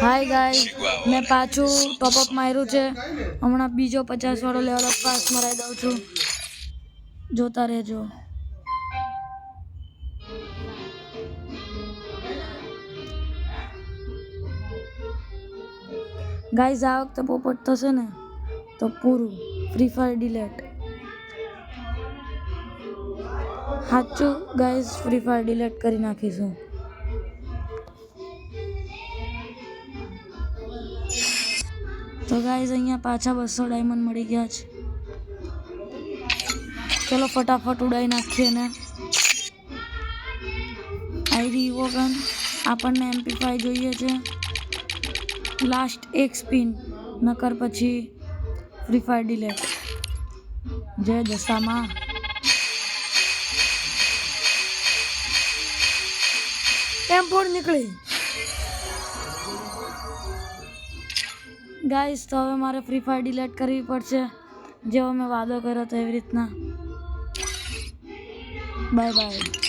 Hi guys, મેં પાછું top-up માર્યું છે. હમણાં બીજો 50 વાળો લેવલ અપ પાસ મરાઈ દઉં છું. જોતા રહેજો. ગાઈસ, આ વખતે પોપટ થશે ને તો પૂરું ફ્રી ફાયર ડિલેટ. સાચું ગાઈસ, ફ્રી ફાયર ડિલેટ કરી નાખીશું. તો ગાઈસ, અહીંયા પાછા 200 ડાયમંડ મળી ગયા છે. ચલો ફટાફટ ઉડાઈ નાખીએ ને. આઈરી ઇવો ગન, આપણને MP5 જોઈએ છે. લાસ્ટ એક સ્પિન, નકર પછી ફ્રી ફાયર ડિલેટ. જય દશામાં. M4 નીકળી. ગાઈસ, તો હવે મારે ફ્રી ફાયર ડિલેટ કરવી પડશે, જેવો મેં વાદો કર્યો હતો એવી રીતના. Bye bye.